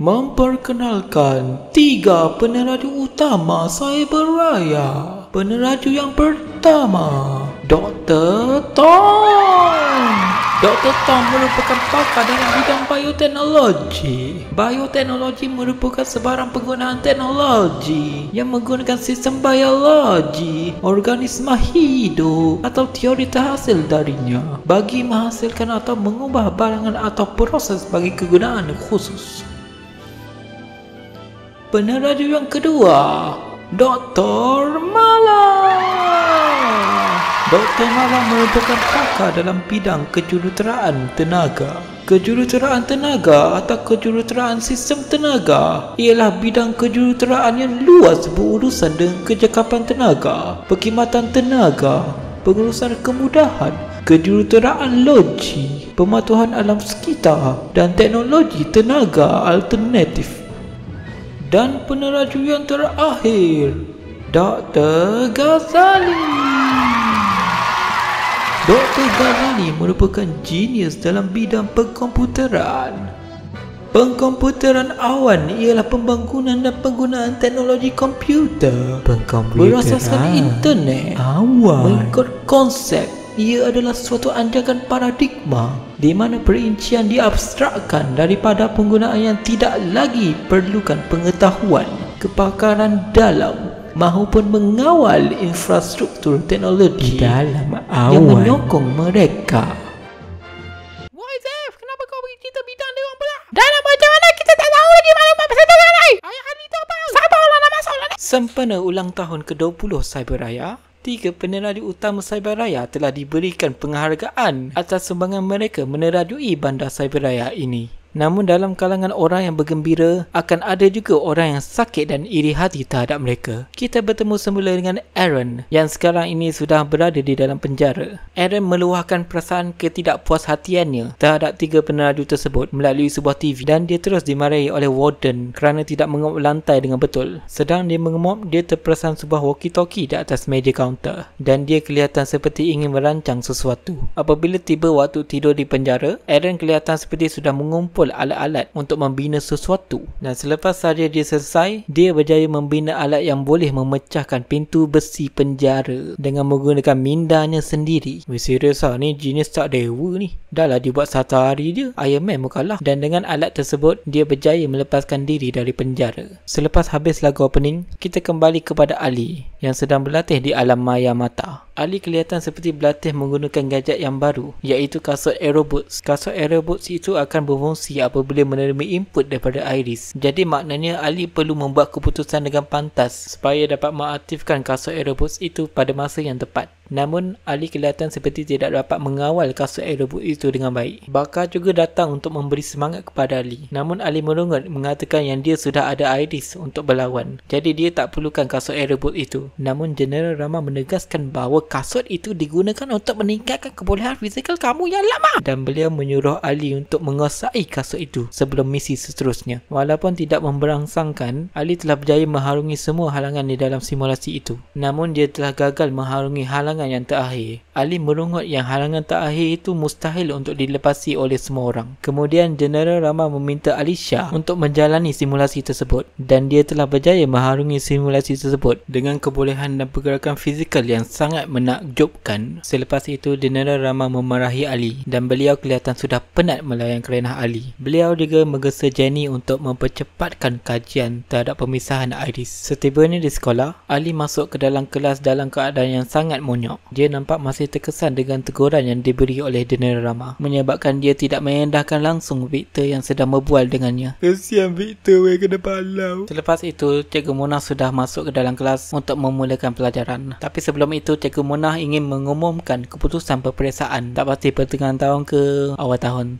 Memperkenalkan 3 peneraju utama Cyberraya. Peneraju yang pertama, Dr. Tom. Dr. Tom merupakan pakar dalam bidang bioteknologi. Bioteknologi merupakan sebarang penggunaan teknologi yang menggunakan sistem biologi, organisma hidup atau teori terhasil darinya bagi menghasilkan atau mengubah barangan atau proses bagi kegunaan khusus. Peneraju yang kedua, Dr. Mala. Dr. Mala merupakan pakar dalam bidang kejuruteraan tenaga. Kejuruteraan tenaga atau kejuruteraan sistem tenaga ialah bidang kejuruteraan yang luas berurusan dengan kejakapan tenaga, perkhidmatan tenaga, pengurusan kemudahan, kejuruteraan logi, pematuhan alam sekitar dan teknologi tenaga alternatif. Dan peneraju yang terakhir, Dr. Ghazali. Dr. Ghazali merupakan genius dalam bidang pengkomputeran. Pengkomputeran awan ialah pembangunan dan penggunaan teknologi komputer berasaskan internet awan. Mengikut konsep, ia adalah suatu anjakan paradigma di mana perincian diabstrakkan daripada penggunaan yang tidak lagi perlukan pengetahuan, kepakaran dalam maupun mengawal infrastruktur teknologi dalam awan yang menyokong mereka. Why Zef? Kenapa kau bagi kita bidang dia orang pula? Dalam macam mana kita tak tahu lagi maklumat pasal tu kan? Ayah Ali tak tahu. Sabarlah nak masuk lah. Sempena ulang tahun ke-20 Cyberraya, 3 peneraju utama Cyberraya telah diberikan penghargaan atas sumbangan mereka menerajui bandar Cyberraya ini. Namun dalam kalangan orang yang bergembira, akan ada juga orang yang sakit dan iri hati terhadap mereka. Kita bertemu semula dengan Aaron yang sekarang ini sudah berada di dalam penjara. Aaron meluahkan perasaan ketidakpuashatiannya terhadap 3 peneraju tersebut melalui sebuah TV dan dia terus dimarahi oleh warden kerana tidak mengemop lantai dengan betul. Sedang dia mengemop, dia terperasan sebuah walkie-talkie di atas meja kaunter dan dia kelihatan seperti ingin merancang sesuatu. Apabila tiba waktu tidur di penjara, Aaron kelihatan seperti sudah mengumpul alat-alat untuk membina sesuatu, dan selepas saja dia selesai, dia berjaya membina alat yang boleh memecahkan pintu besi penjara dengan menggunakan mindanya sendiri. Weh, serius lah, ni genius tak dewa ni. Dah lah dibuat 1 hari je, Iron Man pun kalah. Dan dengan alat tersebut, dia berjaya melepaskan diri dari penjara. Selepas habis lagu opening, kita kembali kepada Ali yang sedang berlatih di alam maya mata. Ali kelihatan seperti berlatih menggunakan gadget yang baru, iaitu kasut Aeroboots. Kasut Aeroboots itu akan berfungsi apabila menerima input daripada Iris. Jadi maknanya Ali perlu membuat keputusan dengan pantas supaya dapat mengaktifkan kasut Aeroboots itu pada masa yang tepat. Namun Ali kelihatan seperti tidak dapat mengawal kasut Aeroboots itu dengan baik. Bakar juga datang untuk memberi semangat kepada Ali. Namun Ali merungut mengatakan yang dia sudah ada Iris untuk berlawan. Jadi dia tak perlukan kasut Aeroboots itu. Namun General Rama menegaskan bahawa kasut itu digunakan untuk meningkatkan kebolehan fizikal kamu yang lama. Dan beliau menyuruh Ali untuk menguasai kasut itu sebelum misi seterusnya. Walaupun tidak memberangsangkan, Ali telah berjaya mengharungi semua halangan di dalam simulasi itu. Namun dia telah gagal mengharungi halangan yang terakhir. Ali merungut yang halangan terakhir itu mustahil untuk dilepasi oleh semua orang. Kemudian General Rama meminta Alicia untuk menjalani simulasi tersebut dan dia telah berjaya mengharungi simulasi tersebut dengan kebolehan dan pergerakan fizikal yang sangat menakjubkan. Selepas itu General Rama memarahi Ali dan beliau kelihatan sudah penat melayan kerenah Ali. Beliau juga menggesa Jenny untuk mempercepatkan kajian terhadap pemisahan Iris. Setibanya di sekolah, Ali masuk ke dalam kelas dalam keadaan yang sangat monyok. Dia nampak masih terkesan dengan teguran yang diberi oleh General Rama, menyebabkan dia tidak mengendahkan langsung Victor yang sedang berbual dengannya. Kesian Victor, kena palau. Selepas itu, Cikgu Mona sudah masuk ke dalam kelas untuk memulakan pelajaran. Tapi sebelum itu, Cikgu Mona ingin mengumumkan keputusan peperiksaan. Tak pasti pertengahan tahun ke awal tahun.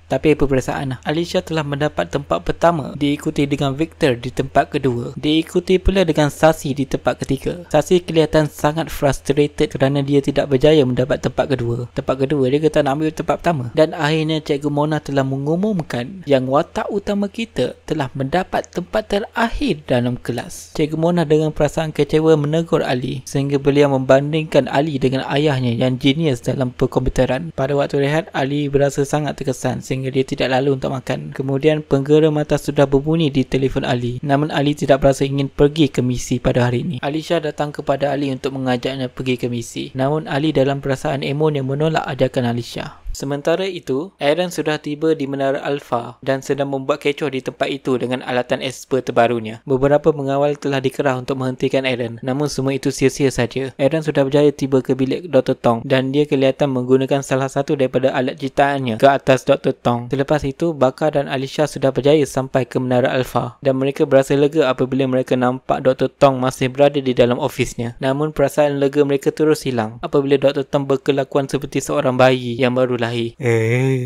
Tapi peperiksaan, Alicia telah mendapat tempat pertama, diikuti dengan Victor di tempat kedua. Diikuti pula dengan Sasi di tempat ketiga. Sasi kelihatan sangat frustrated kerana dia tidak berjaya mendapat tempat kedua. Tempat kedua, dia kata nak ambil tempat pertama. Dan akhirnya Cikgu Mona telah mengumumkan yang watak utama kita telah mendapat tempat terakhir dalam kelas. Cikgu Mona dengan perasaan kecewa menegur Ali sehingga beliau membandingkan Ali dengan ayahnya yang genius dalam perkomputeran. Pada waktu rehat, Ali berasa sangat terkesan sehingga sehingga dia tidak lalu untuk makan. Kemudian penggera mata sudah berbunyi di telefon Ali. Namun Ali tidak berasa ingin pergi ke misi pada hari ini. Alisha datang kepada Ali untuk mengajaknya pergi ke misi. Namun Ali dalam perasaan emonya menolak ajakan Alisha. Sementara itu, Aaron sudah tiba di Menara Alpha dan sedang membuat kecoh di tempat itu dengan alatan Esper terbarunya. Beberapa pengawal telah dikerah untuk menghentikan Aaron, namun semua itu sia-sia saja. Aaron sudah berjaya tiba ke bilik Dr. Tong dan dia kelihatan menggunakan salah satu daripada alat ciptaannya ke atas Dr. Tong. Selepas itu, Baka dan Alisha sudah berjaya sampai ke Menara Alpha dan mereka berasa lega apabila mereka nampak Dr. Tong masih berada di dalam ofisnya. Namun perasaan lega mereka terus hilang apabila Dr. Tong berkelakuan seperti seorang bayi yang baru lahir.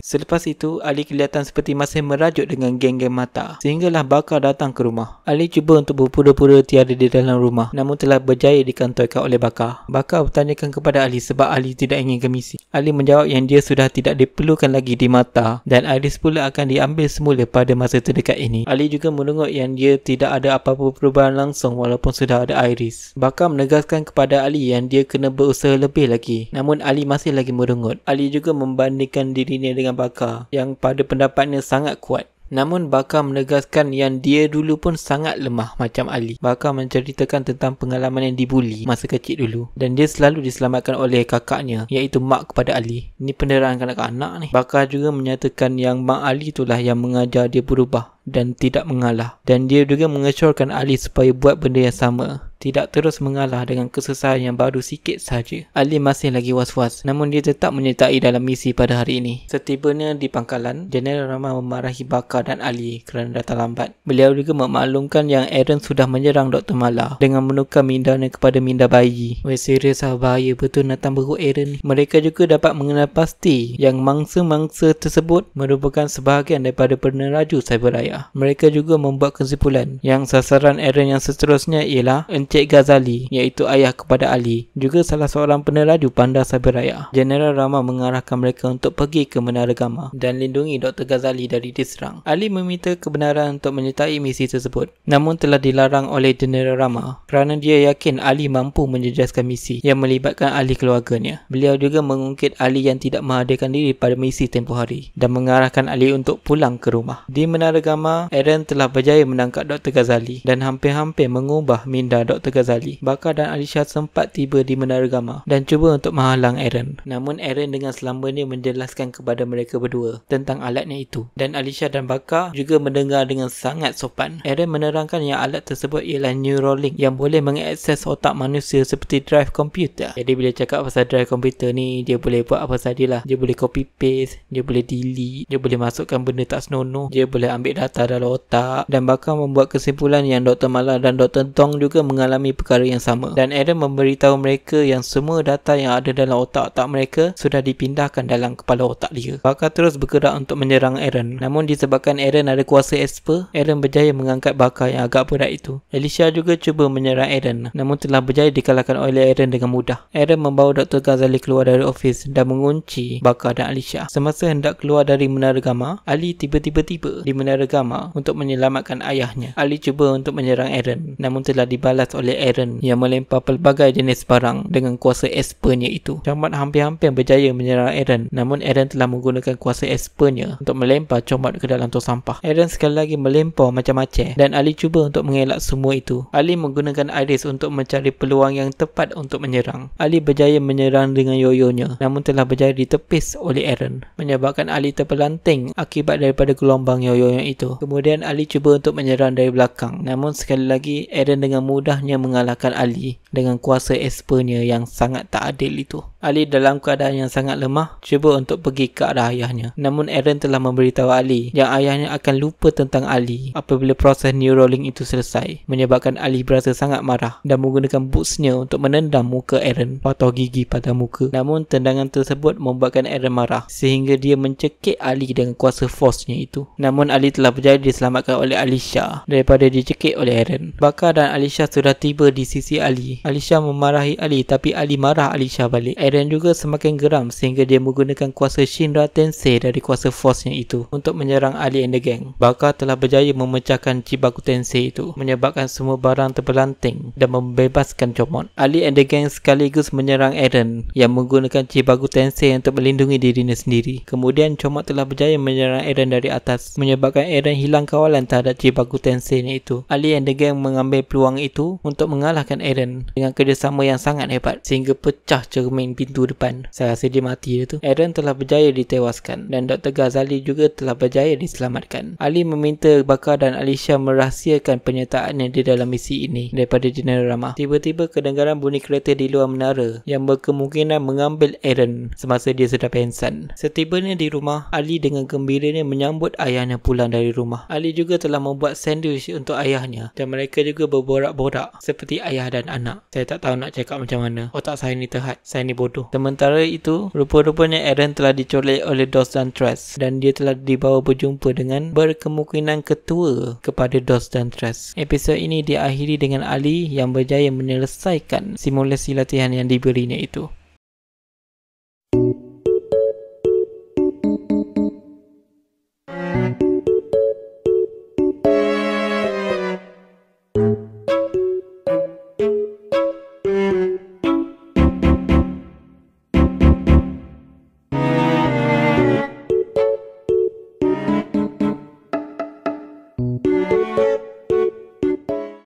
Selepas itu, Ali kelihatan seperti masih merajuk dengan geng-geng mata. Sehinggalah Baka datang ke rumah. Ali cuba untuk berpura-pura tiada di dalam rumah, namun telah berjaya dikantoi oleh Baka. Baka bertanyakan kepada Ali sebab Ali tidak ingin ke misi. Ali menjawab yang dia sudah tidak diperlukan lagi di mata dan Iris pula akan diambil semula pada masa terdekat ini. Ali juga mendengar yang dia tidak ada apa-apa perubahan langsung walaupun sudah ada Iris. Baka menegaskan kepada Ali yang dia kena berusaha lebih lagi, namun Ali masih lagi merungut. Ali juga membandingkan dirinya dengan Baka yang pada pendapatnya sangat kuat. Namun Baka menegaskan yang dia dulu pun sangat lemah macam Ali. Baka menceritakan tentang pengalaman yang dibuli masa kecil dulu dan dia selalu diselamatkan oleh kakaknya iaitu Mak kepada Ali. Ini penderaan kanak-kanak ni. Baka juga menyatakan yang Mak Ali itulah yang mengajar dia berubah dan tidak mengalah. Dan dia juga mengesyorkan Ali supaya buat benda yang sama, tidak terus mengalah dengan kesusahan yang baru sikit saja. Ali masih lagi was-was, namun dia tetap menyertai dalam misi pada hari ini. Setibanya di pangkalan, Jeneral Rama memarahi Baka dan Ali kerana datang lambat. Beliau juga memaklumkan yang Aaron sudah menyerang Dr. Mala dengan menukar mindanya kepada minda bayi. Weh, serius bahaya betul Nathan beruk Aaron ni. Mereka juga dapat mengenal pasti yang mangsa-mangsa tersebut merupakan sebahagian daripada peneraju Cyberaya. Mereka juga membuat kesimpulan yang sasaran Aaron yang seterusnya ialah Encik Ghazali, iaitu ayah kepada Ali, juga salah seorang peneraju bandar Cyberaya. Jeneral Rama mengarahkan mereka untuk pergi ke Menara Gamma dan lindungi Dr. Ghazali dari diserang. Ali meminta kebenaran untuk menyertai misi tersebut, namun telah dilarang oleh Jeneral Rama kerana dia yakin Ali mampu menjejaskan misi yang melibatkan ahli keluarganya. Beliau juga mengungkit Ali yang tidak menghadirkan diri pada misi tempoh hari dan mengarahkan Ali untuk pulang ke rumah. Di Menara Gamma, Aaron telah berjaya menangkap Dr. Ghazali dan hampir-hampir mengubah minda Dr. Ghazali. Baka dan Alisha sempat tiba di Menara Gamma dan cuba untuk menghalang Aaron. Namun Aaron dengan selambanya menjelaskan kepada mereka berdua tentang alatnya itu. Dan Alisha dan Baka juga mendengar dengan sangat sopan. Aaron menerangkan yang alat tersebut ialah Neuralink yang boleh mengakses otak manusia seperti drive komputer. Jadi bila cakap pasal drive komputer ni, dia boleh buat apa sajalah. Dia boleh copy paste, dia boleh delete, dia boleh masukkan benda tak senonoh, dia boleh ambil data dalam otak. Dan Baka membuat kesimpulan yang Dr. Mala dan Dr. Tong juga mengalami perkara yang sama. Dan Aaron memberitahu mereka yang semua data yang ada dalam otak-otak mereka sudah dipindahkan dalam kepala otak dia. Baka terus bergerak untuk menyerang Aaron. Namun disebabkan Aaron ada kuasa Esper, Aaron berjaya mengangkat Baka yang agak berat itu. Alisha juga cuba menyerang Aaron, namun telah berjaya dikalahkan oleh Aaron dengan mudah. Aaron membawa Dr. Ghazali keluar dari ofis dan mengunci Baka dan Alisha. Semasa hendak keluar dari Menara Gamma, Ali tiba-tiba tiba di Menara Gamma untuk menyelamatkan ayahnya. Ali cuba untuk menyerang Aaron, namun telah dibalas oleh Aaron yang melempar pelbagai jenis barang dengan kuasa Espernya itu. Combat hampir-hampir berjaya menyerang Aaron, namun Aaron telah menggunakan kuasa Espernya untuk melempar combat ke dalam tong sampah. Aaron sekali lagi melempar macam-macam dan Ali cuba untuk mengelak semua itu. Ali menggunakan Iris untuk mencari peluang yang tepat untuk menyerang. Ali berjaya menyerang dengan yoyonya, namun telah berjaya ditepis oleh Aaron, menyebabkan Ali terpelanting akibat daripada gelombang yoyonya itu. Kemudian Ali cuba untuk menyerang dari belakang, namun sekali lagi Aaron dengan mudahnya mengalahkan Ali dengan kuasa Espernya yang sangat tak adil itu. Ali dalam keadaan yang sangat lemah cuba untuk pergi ke arah ayahnya, namun Aaron telah memberitahu Ali yang ayahnya akan lupa tentang Ali apabila proses Neuralink itu selesai, menyebabkan Ali berasa sangat marah dan menggunakan bootsnya untuk menendam muka Aaron, patah gigi pada muka. Namun tendangan tersebut membuatkan Aaron marah sehingga dia mencekik Ali dengan kuasa force-nya itu. Namun Ali telah berjaya diselamatkan oleh Alisha daripada dicekik oleh Aaron. Baka dan Alisha sudah tiba di sisi Ali. Alisha memarahi Ali tapi Ali marah Alisha balik. Aaron Eren juga semakin geram sehingga dia menggunakan kuasa Shinra Tensei dari kuasa Force-nya itu untuk menyerang Ali and the Gang. Baka telah berjaya memecahkan Chibaku Tensei itu, menyebabkan semua barang terpelanting dan membebaskan Chomot. Ali and the Gang sekaligus menyerang Eren yang menggunakan Chibaku Tensei untuk melindungi dirinya sendiri. Kemudian Chomot telah berjaya menyerang Eren dari atas, menyebabkan Eren hilang kawalan terhadap Chibaku Tensei-nya itu. Ali and the Gang mengambil peluang itu untuk mengalahkan Eren dengan kerjasama yang sangat hebat sehingga pecah cermin pintu depan. Saya rasa dia mati tu. Eren telah berjaya ditewaskan dan Dr. Ghazali juga telah berjaya diselamatkan. Ali meminta Baka dan Alicia merahsiakan penyertaannya di dalam misi ini daripada Jeneral Rama. Tiba-tiba kedengaran bunyi kereta di luar menara yang berkemungkinan mengambil Eren semasa dia sedang pensan. Setibanya di rumah, Ali dengan gembiranya menyambut ayahnya pulang dari rumah. Ali juga telah membuat sandwich untuk ayahnya dan mereka juga berborak-borak seperti ayah dan anak. Saya tak tahu nak cakap macam mana. Otak saya ni terhad. Saya ni bodoh. Sementara itu, rupa-rupanya Eren telah dicolek oleh Dos dan Tres dan dia telah dibawa berjumpa dengan berkemungkinan ketua kepada Dos dan Tres. Episod ini diakhiri dengan Ali yang berjaya menyelesaikan simulasi latihan yang diberinya itu.